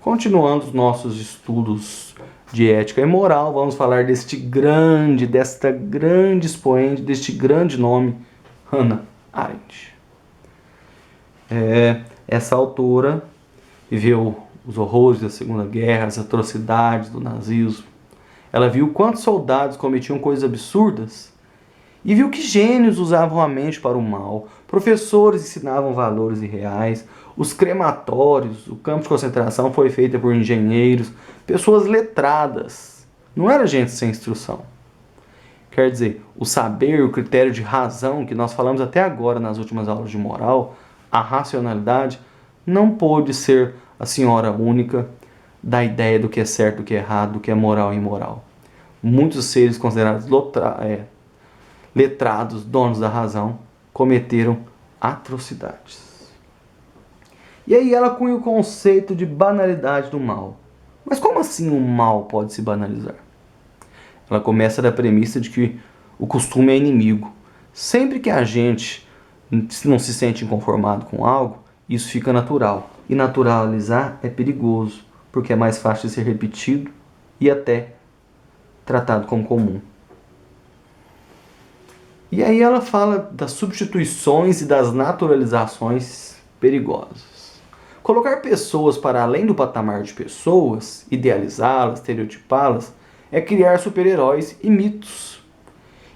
Continuando os nossos estudos de ética e moral, vamos falar desta grande expoente, deste grande nome, Hannah Arendt. Essa autora viveu os horrores da Segunda Guerra, as atrocidades do nazismo. Ela viu quantos soldados cometiam coisas absurdas e viu que gênios usavam a mente para o mal, professores ensinavam valores irreais, os crematórios, o campo de concentração foi feito por engenheiros, pessoas letradas. Não era gente sem instrução. Quer dizer, o saber, o critério de razão que nós falamos até agora nas últimas aulas de moral, a racionalidade, não pôde ser a senhora única da ideia do que é certo, do que é errado, do que é moral e imoral. Muitos seres considerados letrados, donos da razão, cometeram atrocidades. E aí ela cunha o conceito de banalidade do mal. Mas como assim o mal pode se banalizar? Ela começa da premissa de que o costume é inimigo. Sempre que a gente não se sente inconformado com algo, isso fica natural. E naturalizar é perigoso, porque é mais fácil de ser repetido e até tratado como comum. E aí ela fala das substituições e das naturalizações perigosas. Colocar pessoas para além do patamar de pessoas, idealizá-las, estereotipá-las, é criar super-heróis e mitos.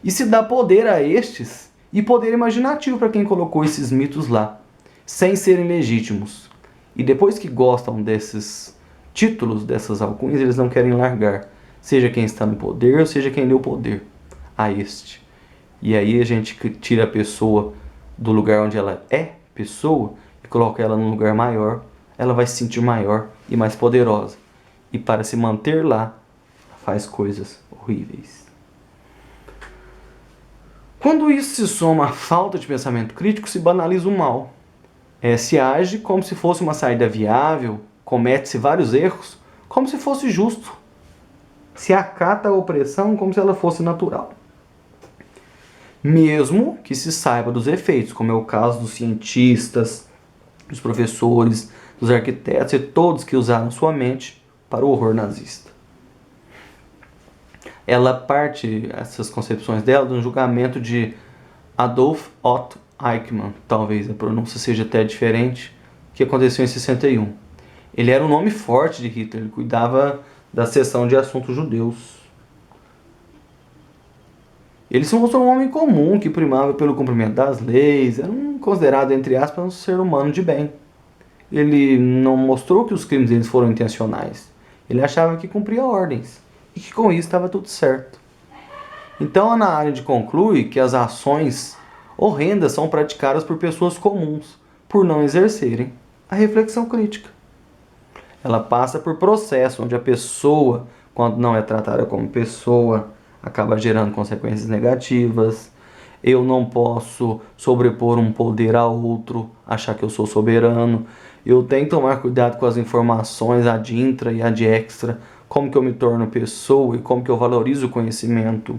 E se dá poder a estes e poder imaginativo para quem colocou esses mitos lá, sem serem legítimos. E depois que gostam desses títulos, dessas alcunhas, eles não querem largar. Seja quem está no poder, ou seja quem deu poder a este. E aí a gente tira a pessoa do lugar onde ela é pessoa e coloca ela num lugar maior, ela vai se sentir maior e mais poderosa. E para se manter lá, faz coisas horríveis. Quando isso se soma à falta de pensamento crítico, se banaliza o mal. Se age como se fosse uma saída viável, comete-se vários erros, como se fosse justo. Se acata a opressão como se ela fosse natural. Mesmo que se saiba dos efeitos, como é o caso dos cientistas, dos professores, dos arquitetos e todos que usaram sua mente para o horror nazista. Ela parte, essas concepções dela, de um julgamento de Adolf Otto Eichmann, talvez a pronúncia seja até diferente, que aconteceu em 61. Ele era um nome forte de Hitler, ele cuidava da seção de assuntos judeus. Ele se mostrou um homem comum que primava pelo cumprimento das leis, era considerado, entre aspas, um ser humano de bem. Ele não mostrou que os crimes deles foram intencionais. Ele achava que cumpria ordens e que com isso estava tudo certo. Então Hannah Arendt conclui que as ações horrendas são praticadas por pessoas comuns, por não exercerem a reflexão crítica. Ela passa por processo onde a pessoa, quando não é tratada como pessoa, acaba gerando consequências negativas. Eu não posso sobrepor um poder a outro, achar que eu sou soberano. Eu tenho que tomar cuidado com as informações ad intra e ad extra, como que eu me torno pessoa e como que eu valorizo o conhecimento.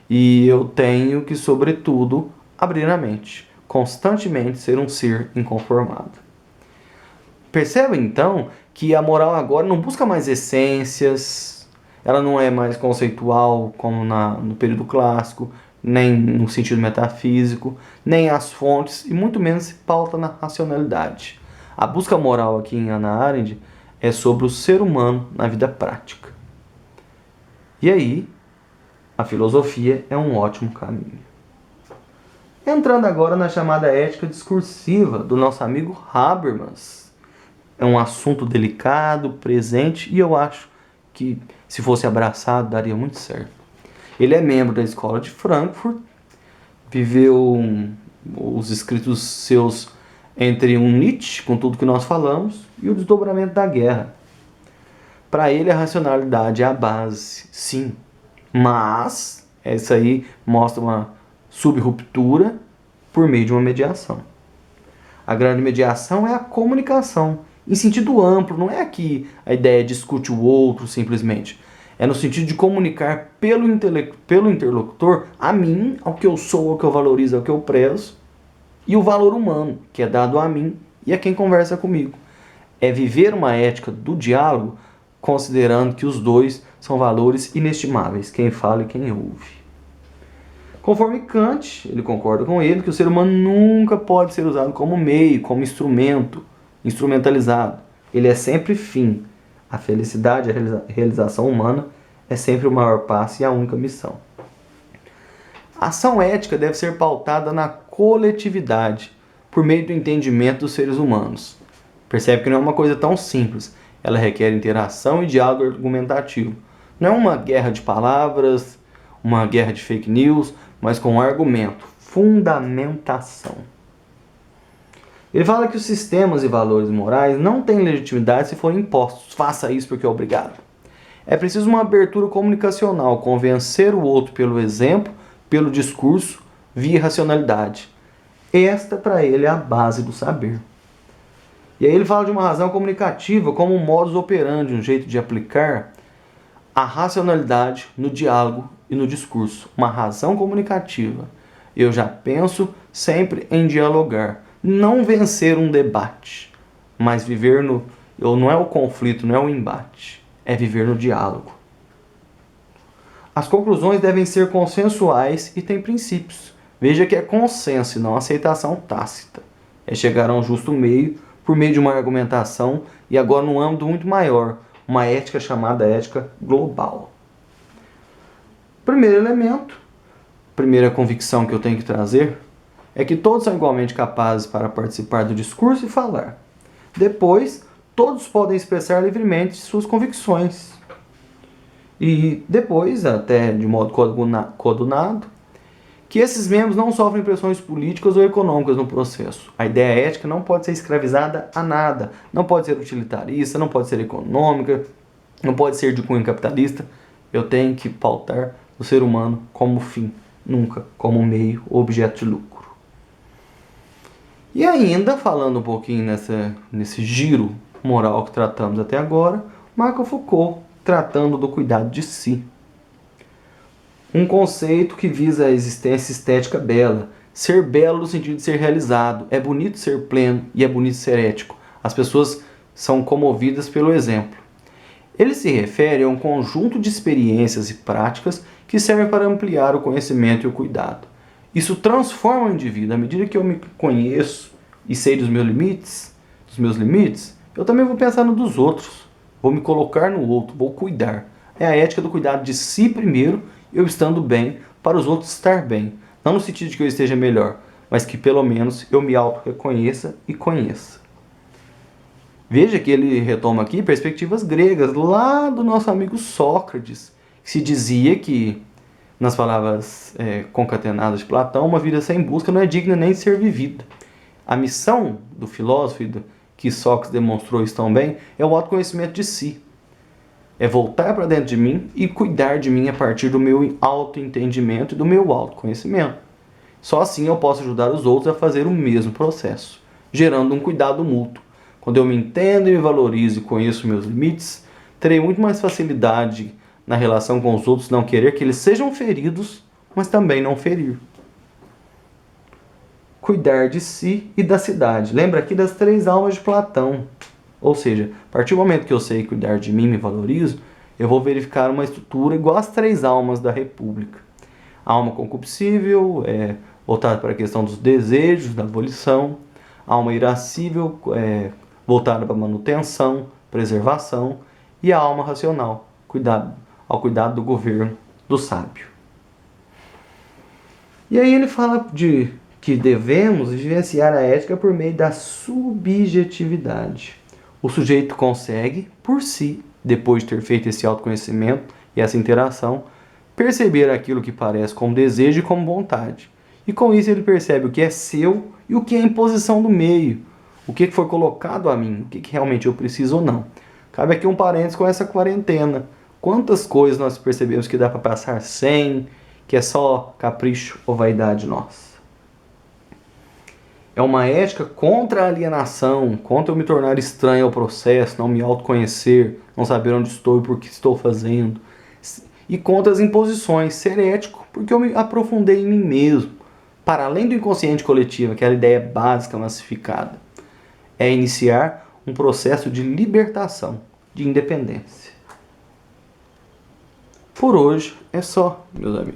E eu tenho que, sobretudo, abrir a mente, constantemente ser um ser inconformado. Perceba então que a moral agora não busca mais essências, ela não é mais conceitual como no período clássico, nem no sentido metafísico, nem as fontes, e muito menos se pauta na racionalidade. A busca moral aqui em Hannah Arendt é sobre o ser humano na vida prática. E aí, a filosofia é um ótimo caminho. Entrando agora na chamada ética discursiva do nosso amigo Habermas. É um assunto delicado, presente, e eu acho que, se fosse abraçado, daria muito certo. Ele é membro da escola de Frankfurt, viveu os escritos seus entre um Nietzsche, com tudo que nós falamos, e o desdobramento da guerra. Para ele, a racionalidade é a base, sim, mas essa aí mostra uma subruptura por meio de uma mediação. A grande mediação é a comunicação, em sentido amplo, não é aqui a ideia de discute o outro simplesmente. É no sentido de comunicar pelo interlocutor a mim, ao que eu sou, ao que eu valorizo, ao que eu prezo, e o valor humano, que é dado a mim e a quem conversa comigo. É viver uma ética do diálogo, considerando que os dois são valores inestimáveis, quem fala e quem ouve. Conforme Kant, ele concorda com ele, que o ser humano nunca pode ser usado como meio, como instrumento, instrumentalizado. Ele é sempre fim. A felicidade, a realização humana é sempre o maior passo e a única missão. A ação ética deve ser pautada na coletividade, por meio do entendimento dos seres humanos. Percebe que não é uma coisa tão simples. Ela requer interação e diálogo argumentativo. Não é uma guerra de palavras, uma guerra de fake news, mas com argumento, fundamentação. Ele fala que os sistemas e valores morais não têm legitimidade se forem impostos. Faça isso porque é obrigado. É preciso uma abertura comunicacional, convencer o outro pelo exemplo, pelo discurso, via racionalidade. Esta, para ele, é a base do saber. E aí ele fala de uma razão comunicativa como um modus operandi, um jeito de aplicar a racionalidade no diálogo e no discurso. Uma razão comunicativa. Eu já penso sempre em dialogar. Não vencer um debate, mas viver no... Não é o conflito, não é o embate. É viver no diálogo. As conclusões devem ser consensuais e têm princípios. Veja que é consenso e não aceitação tácita. É chegar a um justo meio por meio de uma argumentação e agora num âmbito muito maior, uma ética chamada ética global. Primeiro elemento, primeira convicção que eu tenho que trazer, é que todos são igualmente capazes para participar do discurso e falar. Depois, todos podem expressar livremente suas convicções. E depois, até de modo coordenado, que esses membros não sofrem pressões políticas ou econômicas no processo. A ideia ética não pode ser escravizada a nada. Não pode ser utilitarista, não pode ser econômica, não pode ser de cunho capitalista. Eu tenho que pautar o ser humano como fim, nunca como meio ou objeto de lucro. E ainda, falando um pouquinho nesse giro moral que tratamos até agora, Michel Foucault tratando do cuidado de si. Um conceito que visa a existência estética bela. Ser belo no sentido de ser realizado. É bonito ser pleno e é bonito ser ético. As pessoas são comovidas pelo exemplo. Ele se refere a um conjunto de experiências e práticas que servem para ampliar o conhecimento e o cuidado. Isso transforma o indivíduo. À medida que eu me conheço e sei dos meus limites, eu também vou pensar no dos outros. Vou me colocar no outro, vou cuidar. É a ética do cuidado de si primeiro, eu estando bem, para os outros estar bem. Não no sentido de que eu esteja melhor, mas que pelo menos eu me auto-reconheça e conheça. Veja que ele retoma aqui perspectivas gregas, lá do nosso amigo Sócrates, que se dizia que, nas palavras concatenadas de Platão, uma vida sem busca não é digna nem de ser vivida. A missão do filósofo, que Sócrates demonstrou isso tão bem, é o autoconhecimento de si. É voltar para dentro de mim e cuidar de mim a partir do meu autoentendimento e do meu autoconhecimento. Só assim eu posso ajudar os outros a fazer o mesmo processo, gerando um cuidado mútuo. Quando eu me entendo e me valorizo e conheço meus limites, terei muito mais facilidade na relação com os outros, não querer que eles sejam feridos, mas também não ferir. Cuidar de si e da cidade. Lembra aqui das 3 almas de Platão. Ou seja, a partir do momento que eu sei cuidar de mim e me valorizo, eu vou verificar uma estrutura igual às 3 almas da República. A alma concupiscível, voltada para a questão dos desejos, da volição. A alma irascível, voltada para a manutenção, preservação. E a alma racional, ao cuidado do governo do sábio. E aí ele fala que devemos vivenciar a ética por meio da subjetividade. O sujeito consegue, por si, depois de ter feito esse autoconhecimento e essa interação, perceber aquilo que parece como desejo e como vontade. E com isso ele percebe o que é seu e o que é imposição do meio. O que foi colocado a mim, o que realmente eu preciso ou não. Cabe aqui um parênteses com essa quarentena. Quantas coisas nós percebemos que dá para passar sem, que é só capricho ou vaidade nossa. É uma ética contra a alienação, contra eu me tornar estranho ao processo, não me autoconhecer, não saber onde estou e por que estou fazendo. E contra as imposições, ser ético, porque eu me aprofundei em mim mesmo. Para além do inconsciente coletivo, aquela ideia básica massificada. É iniciar um processo de libertação, de independência. Por hoje é só, meus amigos.